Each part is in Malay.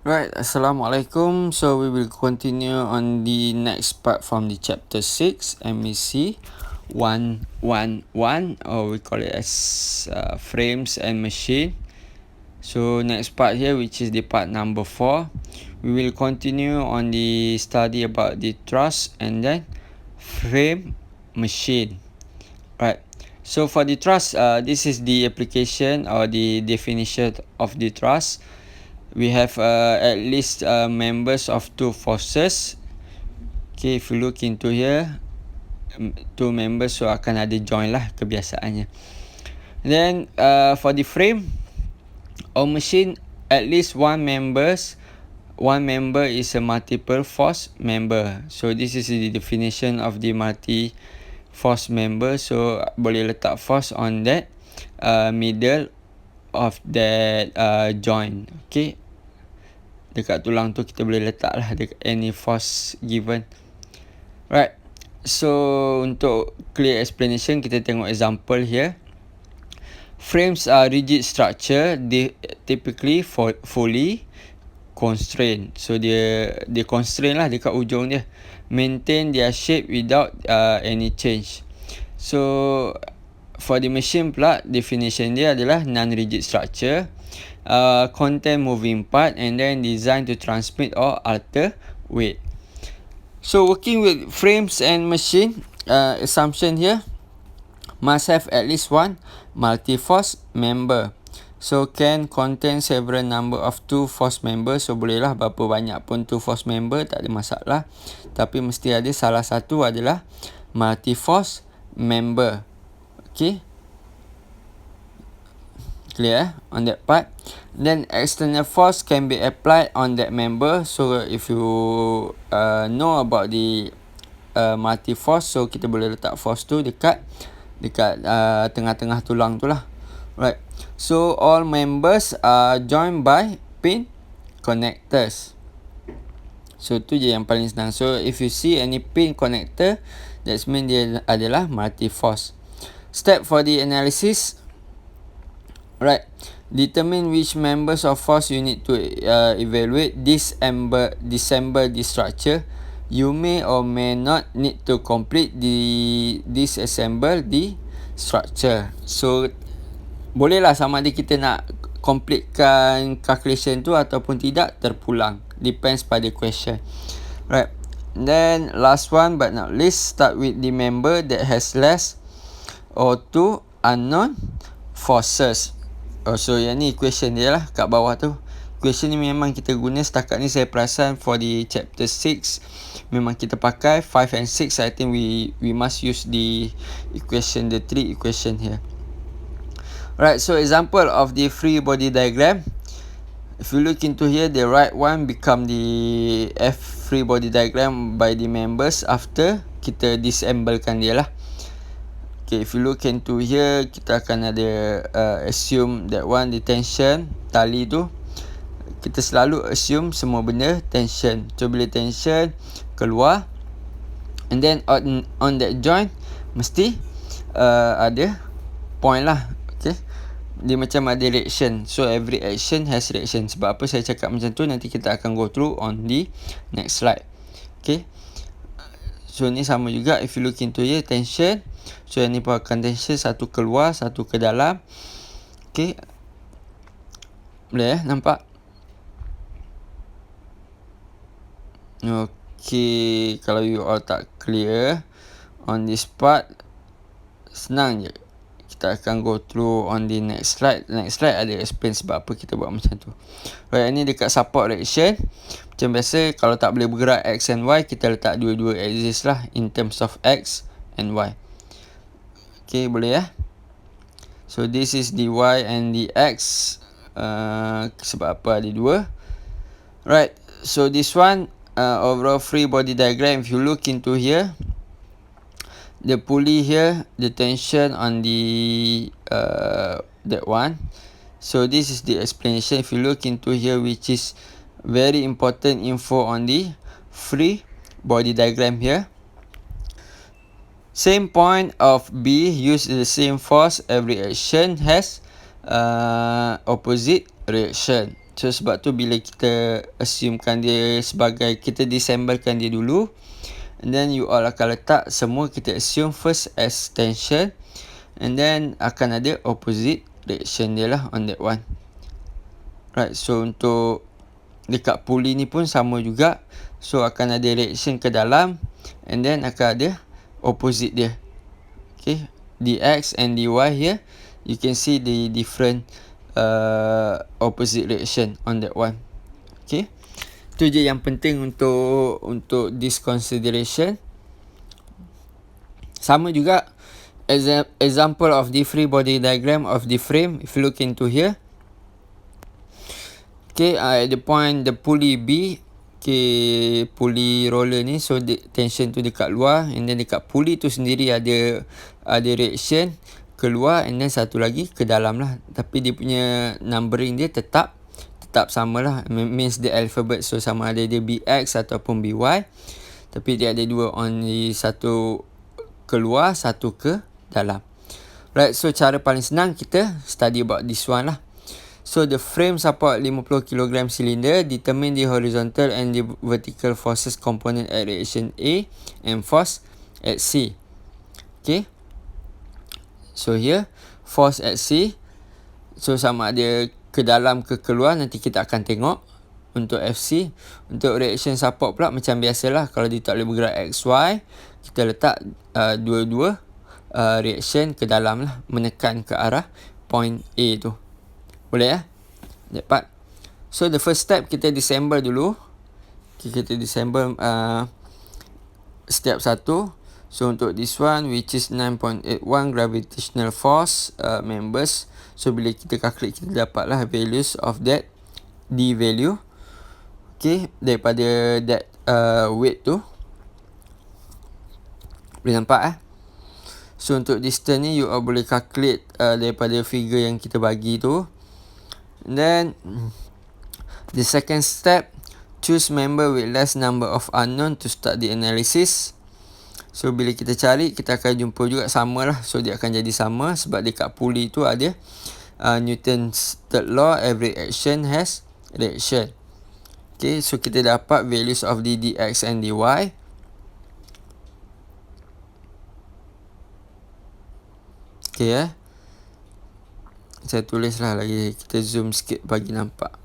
Right, Assalamualaikum. So we will continue on the next part from the chapter 6, MEC 111, or we call it as frames and machine. So next part here, which is the part number 4, we will continue on the study about the truss and then frame machine. Right. So for the truss, this is the application or the definition of the truss. We have at least members of two forces. Okay, if you look into here, two members, so akan ada join lah kebiasaannya. Then for the frame or machine, at least one member is a multiple force member. So this is the definition of the multi force member. So boleh letak force on that middle of that joint. Okay, dekat tulang tu kita boleh letak lah any force given. Right. So untuk clear explanation, kita tengok example here. Frames are rigid structure, they typically fully constrained. So dia constrain lah dekat ujung dia. Maintain their shape without any change. So for the machine pula, definition dia adalah non-rigid structure, contain moving part, and then designed to transmit or alter weight. So working with frames and machine, assumption here must have at least one multi-force member. So can contain several number of two force members. So bolehlah berapa banyak pun two force member, tak ada masalah. Tapi mesti ada salah satu adalah multi-force member. Okay, clear on that part. Then external force can be applied on that member. So if you know about the multi-force, so kita boleh letak force tu dekat tengah-tengah tulang tu lah. Right. So all members are joined by pin connectors. So tu je yang paling senang. So if you see any pin connector, that's mean dia adalah multi-force. Step for the analysis. Right. Determine which members of force you need to evaluate. Disassemble the structure. You may or may not need to complete disassemble the structure. So bolehlah sama ada kita nak completekan calculation tu ataupun tidak, terpulang. Depends pada question. Right. Then last one but not least, start with the member that has less or two unknown forces. So yang ni equation dia lah kat bawah tu. Equation ni memang kita guna setakat ni, saya perasan for the chapter 6 memang kita pakai 5 and 6. I think we must use the equation, the 3 equation here. Right, so example of the free body diagram. If you look into here, the right one become the F free body diagram by the members after kita disassemblekan dia lah. Okay, if you look into here, kita akan ada assume that one, the tension, tali tu. Kita selalu assume semua benda tension. So bila tension keluar, and then on that joint mesti ada point lah. Okay, dia macam ada reaction. So every action has reaction. Sebab apa saya cakap macam tu, nanti kita akan go through on the next slide. Okay, so ni sama juga. If you look into here, tension. So yang ni pun akan tension, satu keluar, satu ke dalam. Okay, boleh nampak? Okay, kalau you all tak clear on this part, senang je. Kita akan go through on the next slide. Next slide ada explain sebab apa kita buat macam tu. Right, ni dekat support reaction. Macam biasa, kalau tak boleh bergerak X and Y, kita letak dua-dua axis lah in terms of X and Y. Okay, boleh ya? So this is the Y and the X. Sebab apa ada dua. Right, so this one overall free body diagram. If you look into here, the pulley here, the tension on the that one. So this is the explanation. If you look into here, which is very important info on the free body diagram here. Same point of B, use the same force. Every action has opposite reaction. So sebab tu bila kita assumekan dia sebagai, kita disemblekan dia dulu, and then you all akan letak semua, kita assume first as tension, and then akan ada opposite reaction dia lah on that one. Right, so untuk dekat pulley ni pun sama juga. So akan ada reaction ke dalam, and then akan ada opposite dia. Okay, dx and dy here, you can see the different opposite reaction on that one. Okay, tu je yang penting untuk this consideration. Sama juga example of the free body diagram of the frame. If you look into here, okay, at the point the pulley B, okay, pulley roller ni, so tension tu dekat luar, and then dekat pulley tu sendiri ada reaction keluar, and then satu lagi ke dalam lah. Tapi dia punya numbering dia tetap sama lah, means the alphabet. So sama ada dia BX ataupun BY, tapi dia ada dua, only satu keluar, satu ke dalam. Right, so cara paling senang kita study about this one lah. So the frame support 50 kg cylinder, determine the horizontal and the vertical forces component at reaction A and force at C. Okay, so here force at C, so sama ada ke dalam ke keluar, nanti kita akan tengok untuk FC. Untuk reaction support pula macam biasalah, kalau dia tak boleh bergerak XY, kita letak dua-dua reaction ke dalam lah, menekan ke arah point A tu. Boleh ya? That part. So the first step, kita disassemble dulu. Kita disassemble step 1. So untuk this one, which is 9.81 gravitational force members. So bila kita calculate, kita dapatlah values of that D value. Okay, daripada that weight tu. Boleh nampak So untuk distance ni, you all boleh calculate daripada figure yang kita bagi tu. And then the second step, choose member with less number of unknown to start the analysis. So bila kita cari, kita akan jumpa juga sama lah. So dia akan jadi sama sebab dekat pulley tu ada Newton's third law, every action has reaction. Okay, so kita dapat values of the dx and dy. Okay saya tulislah lagi, kita zoom sikit bagi nampak.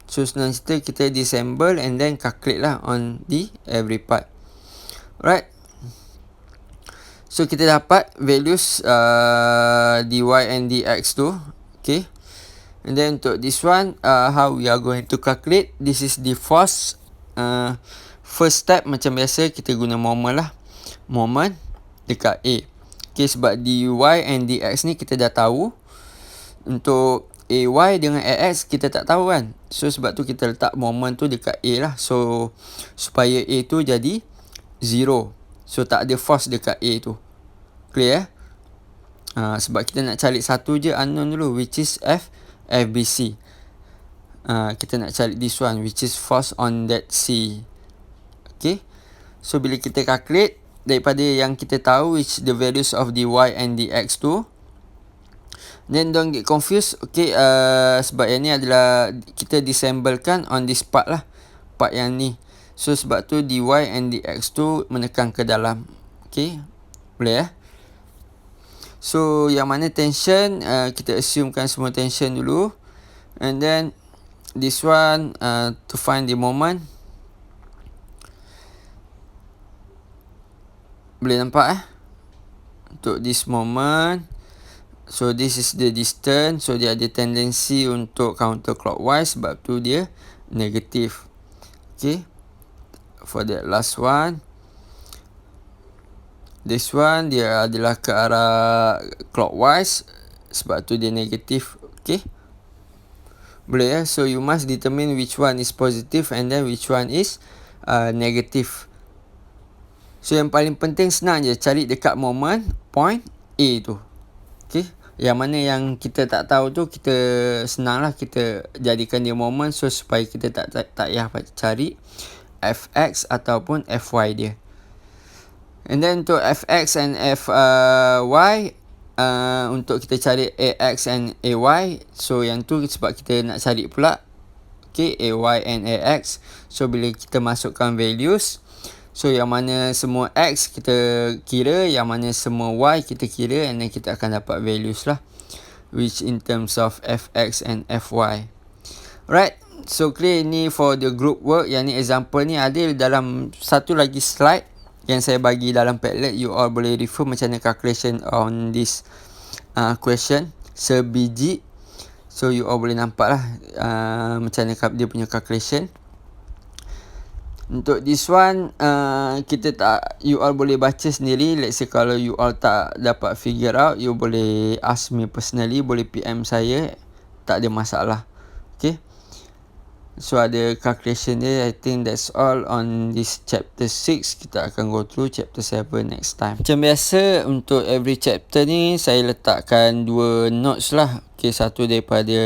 So senang cerita, kita disassemble and then calculate lah on the every part. Right, so kita dapat values dy and dx tu. Okay, and then untuk this one, how we are going to calculate, this is the force. First step macam biasa, kita guna moment lah, moment dekat A. Okay, sebab dy and dx ni kita dah tahu. Untuk AY dengan AX kita tak tahu kan. So sebab tu kita letak moment tu dekat A lah. So supaya A tu jadi 0. So tak ada force dekat A tu. Clear sebab kita nak cari satu je unknown dulu, which is FBC. Kita nak cari this one, which is force on that C. Okay, so bila kita calculate daripada yang kita tahu, which the values of dy and dx tu, then don't get confused. Okay, sebab yang ni adalah kita disassemblekan on this part lah, part yang ni. So sebab tu dy and dx tu menekan ke dalam. Okay, boleh So yang mana tension, kita assumekan semua tension dulu. And then this one, to find the moment. Boleh nampak untuk this moment. So this is the distance. So dia ada tendency untuk counterclockwise sebab tu dia negatif. Okay, for that last one, this one dia adalah ke arah clockwise sebab tu dia negatif. Okay, boleh so you must determine which one is positive and then which one is negative. So yang paling penting senang je, cari dekat moment point A tu. Okay, yang mana yang kita tak tahu tu, kita senang lah, kita jadikan dia moment. So supaya kita tak payah cari fx ataupun fy dia. And then untuk fx and fy, untuk kita cari AX and AY. So yang tu sebab kita nak cari pula AY and AX. So bila kita masukkan values, so yang mana semua X kita kira, yang mana semua Y kita kira, and then kita akan dapat values lah, which in terms of FX and FY. Right, so clear. Ni for the group work. Yang ni example ni ada dalam satu lagi slide yang saya bagi dalam Padlet. You all boleh refer macam mana calculation on this question sebiji. So you all boleh nampak lah macam mana dia punya calculation. Untuk this one, you all boleh baca sendiri. Let's say kalau you all tak dapat figure out, you boleh ask me personally, boleh PM saya, tak ada masalah. Okay, so ada calculation dia. I think that's all on this chapter 6. Kita akan go through chapter 7 next time. Macam biasa, untuk every chapter ni saya letakkan 2 notes lah. Okay, satu daripada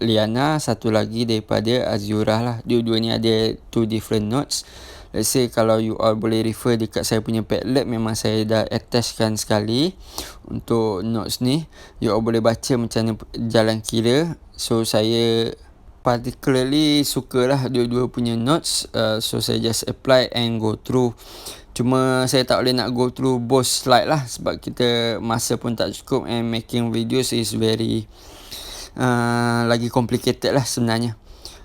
Liana, satu lagi daripada Azurah lah. Dua-dua ni ada 2 different notes. Let's say kalau you all boleh refer dekat saya punya Padlet, memang saya dah attachkan sekali untuk notes ni. You all boleh baca macam mana jalan kira. So saya particularly sukalah dua-dua punya notes. So saya just apply and go through. Cuma saya tak boleh nak go through both slide lah, sebab kita masa pun tak cukup, and making videos is very lagi complicated lah sebenarnya.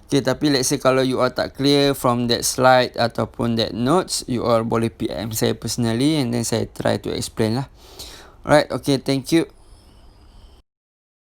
Okay, tapi let's say kalau you all tak clear from that slide ataupun that notes, you all boleh PM saya personally, and then saya try to explain lah. Alright, okay, thank you.